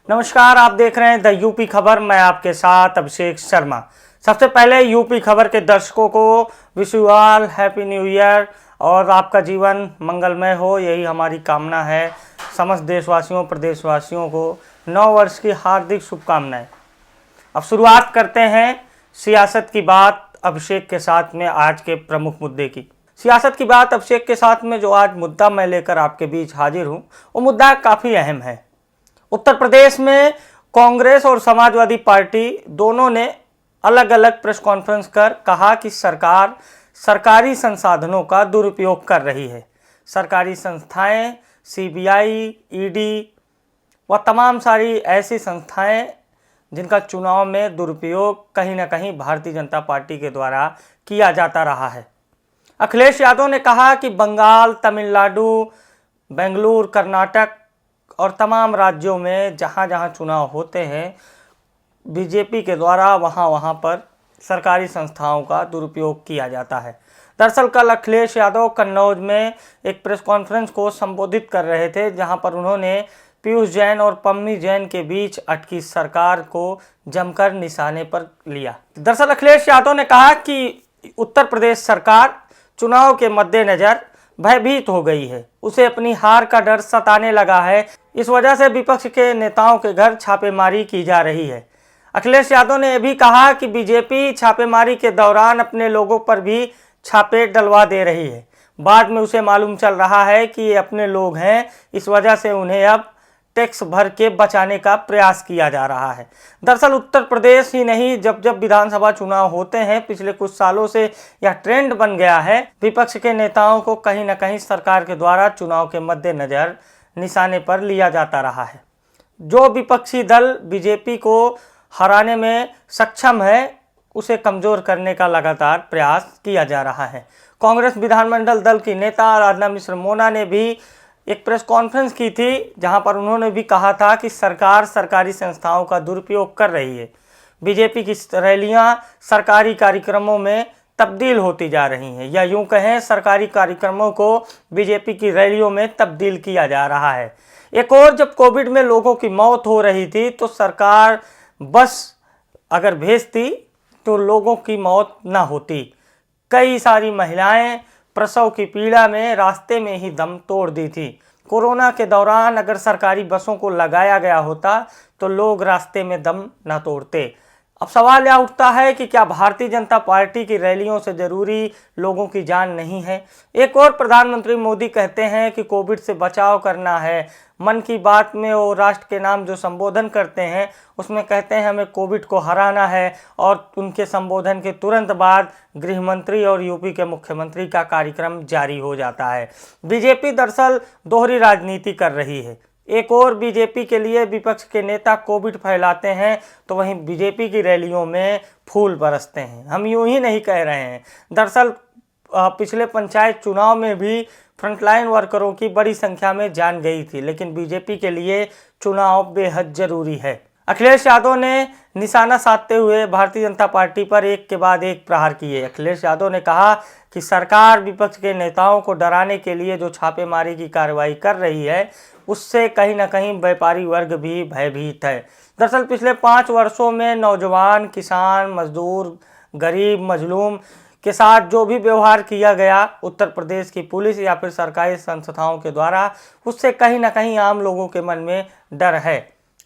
नमस्कार, आप देख रहे हैं द यूपी खबर। मैं आपके साथ अभिषेक शर्मा। सबसे पहले यूपी खबर के दर्शकों को wish you all happy new year और आपका जीवन मंगलमय हो, यही हमारी कामना है। समस्त देशवासियों प्रदेशवासियों को नव वर्ष की हार्दिक शुभकामनाएं। अब शुरुआत करते हैं सियासत की बात अभिषेक के साथ में आज के प्रमुख मुद्दे की। सियासत की बात अभिषेक के साथ में जो आज मुद्दा मैं लेकर आपके बीच हाजिर हूं, वो मुद्दा काफ़ी अहम है। उत्तर प्रदेश में कांग्रेस और समाजवादी पार्टी दोनों ने अलग अलग प्रेस कॉन्फ्रेंस कर कहा कि सरकार सरकारी संसाधनों का दुरुपयोग कर रही है। सरकारी संस्थाएं, सीबीआई, ईडी व तमाम सारी ऐसी संस्थाएं जिनका चुनाव में दुरुपयोग कहीं ना कहीं भारतीय जनता पार्टी के द्वारा किया जाता रहा है। अखिलेश यादव ने कहा कि बंगाल, तमिलनाडु, बेंगलुरु, कर्नाटक और तमाम राज्यों में जहां जहां चुनाव होते हैं, बीजेपी के द्वारा वहां पर सरकारी संस्थाओं का दुरुपयोग किया जाता है। दरअसल कल अखिलेश यादव कन्नौज में एक प्रेस कॉन्फ्रेंस को संबोधित कर रहे थे, जहां पर उन्होंने पीयूष जैन और पम्मी जैन के बीच अटकी सरकार को जमकर निशाने पर लिया। दरअसल अखिलेश यादव ने कहा कि उत्तर प्रदेश सरकार चुनाव के मद्देनजर भयभीत हो गई है, उसे अपनी हार का डर सताने लगा है। इस वजह से विपक्ष के नेताओं के घर छापेमारी की जा रही है। अखिलेश यादव ने यह भी कहा कि बीजेपी छापेमारी के दौरान अपने लोगों पर भी छापे डलवा दे रही है। बाद में उसे मालूम चल रहा है कि ये अपने लोग हैं, इस वजह से उन्हें अब टैक्स भर के बचाने का प्रयास किया जा रहा है। दरअसल उत्तर प्रदेश ही नहीं, जब जब विधानसभा चुनाव होते हैं पिछले कुछ सालों से यह ट्रेंड बन गया है, विपक्ष के नेताओं को कहीं ना कहीं सरकार के द्वारा चुनाव के मद्देनजर निशाने पर लिया जाता रहा है। जो विपक्षी दल बीजेपी को हराने में सक्षम है, उसे कमज़ोर करने का लगातार प्रयास किया जा रहा है। कांग्रेस विधानमंडल दल की नेता आराधना मिश्र मोना ने भी एक प्रेस कॉन्फ्रेंस की थी, जहां पर उन्होंने भी कहा था कि सरकार सरकारी संस्थाओं का दुरुपयोग कर रही है। बीजेपी की रैलियां सरकारी कार्यक्रमों में तब्दील होती जा रही हैं, या यूं कहें सरकारी कार्यक्रमों को बीजेपी की रैलियों में तब्दील किया जा रहा है। एक और, जब कोविड में लोगों की मौत हो रही थी तो सरकार बस अगर भेजती तो लोगों की मौत ना होती। कई सारी महिलाएं प्रसव की पीड़ा में रास्ते में ही दम तोड़ दी थी। कोरोना के दौरान अगर सरकारी बसों को लगाया गया होता तो लोग रास्ते में दम ना तोड़ते। अब सवाल यह उठता है कि क्या भारतीय जनता पार्टी की रैलियों से जरूरी लोगों की जान नहीं है? एक और, प्रधानमंत्री मोदी कहते हैं कि कोविड से बचाव करना है। मन की बात में वो राष्ट्र के नाम जो संबोधन करते हैं उसमें कहते हैं हमें कोविड को हराना है, और उनके संबोधन के तुरंत बाद गृह मंत्री और यूपी के मुख्यमंत्री का कार्यक्रम जारी हो जाता है। बीजेपी दरअसल दोहरी राजनीति कर रही है। एक और, बीजेपी के लिए विपक्ष के नेता कोविड फैलाते हैं तो वहीं बीजेपी की रैलियों में फूल बरसते हैं। हम यूं ही नहीं कह रहे हैं। दरअसल पिछले पंचायत चुनाव में भी फ्रंटलाइन वर्करों की बड़ी संख्या में जान गई थी, लेकिन बीजेपी के लिए चुनाव बेहद जरूरी है। अखिलेश यादव ने निशाना साधते हुए भारतीय जनता पार्टी पर एक के बाद एक प्रहार किए। अखिलेश यादव ने कहा कि सरकार विपक्ष के नेताओं को डराने के लिए जो छापेमारी की कार्रवाई कर रही है, उससे कहीं ना कहीं व्यापारी वर्ग भी भयभीत है। दरअसल पिछले 5 वर्षों में नौजवान, किसान, मजदूर, गरीब, मजलूम के साथ जो भी व्यवहार किया गया उत्तर प्रदेश की पुलिस या फिर सरकारी संस्थाओं के द्वारा, उससे कहीं ना कहीं आम लोगों के मन में डर है।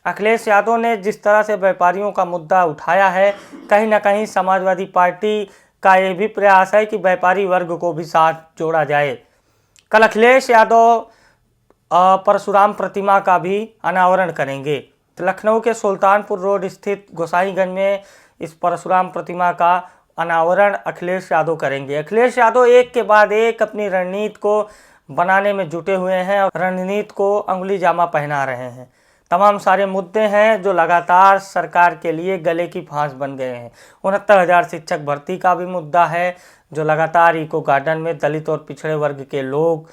अखिलेश यादव ने जिस तरह से व्यापारियों का मुद्दा उठाया है, कहीं ना कहीं समाजवादी पार्टी का ये भी प्रयास है कि व्यापारी वर्ग को भी साथ जोड़ा जाए। कल अखिलेश यादव परशुराम प्रतिमा का भी अनावरण करेंगे। लखनऊ के सुल्तानपुर रोड स्थित गोसाईगंज में इस परशुराम प्रतिमा का अनावरण अखिलेश यादव करेंगे। अखिलेश यादव एक के बाद एक अपनी रणनीति को बनाने में जुटे हुए हैं और रणनीति को अंगुली जामा पहना रहे हैं। तमाम सारे मुद्दे हैं जो लगातार सरकार के लिए गले की फांस बन गए हैं। 69,000 शिक्षक भर्ती का भी मुद्दा है, जो लगातार इको गार्डन में दलित और पिछड़े वर्ग के लोग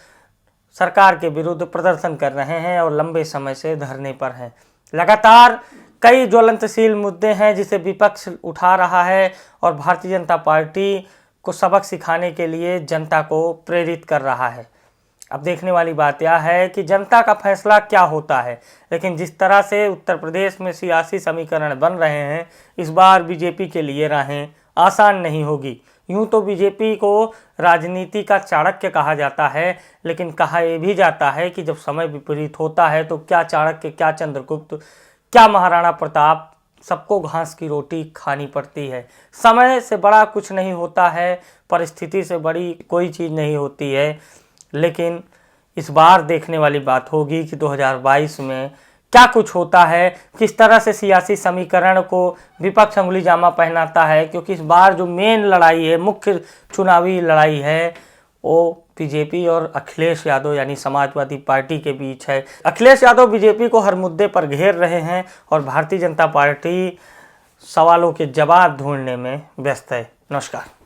सरकार के विरुद्ध प्रदर्शन कर रहे हैं और लंबे समय से धरने पर हैं। लगातार कई ज्वलंतशील मुद्दे हैं जिसे विपक्ष उठा रहा है और भारतीय जनता पार्टी को सबक सिखाने के लिए जनता को प्रेरित कर रहा है। अब देखने वाली बात यह है कि जनता का फैसला क्या होता है, लेकिन जिस तरह से उत्तर प्रदेश में सियासी समीकरण बन रहे हैं, इस बार बीजेपी के लिए राहें आसान नहीं होगी। यूं तो बीजेपी को राजनीति का चाणक्य कहा जाता है, लेकिन कहा यह भी जाता है कि जब समय विपरीत होता है तो क्या चाणक्य, क्या चंद्रगुप्त, क्या महाराणा प्रताप, सबको घास की रोटी खानी पड़ती है। समय से बड़ा कुछ नहीं होता है, परिस्थिति से बड़ी कोई चीज़ नहीं होती है। लेकिन इस बार देखने वाली बात होगी कि 2022 में क्या कुछ होता है, किस तरह से सियासी समीकरण को विपक्ष अंगुली जामा पहनाता है, क्योंकि इस बार जो मेन लड़ाई है, मुख्य चुनावी लड़ाई है, वो बीजेपी और अखिलेश यादव यानी समाजवादी पार्टी के बीच है। अखिलेश यादव बीजेपी को हर मुद्दे पर घेर रहे हैं और भारतीय जनता पार्टी सवालों के जवाब ढूंढने में व्यस्त है। नमस्कार।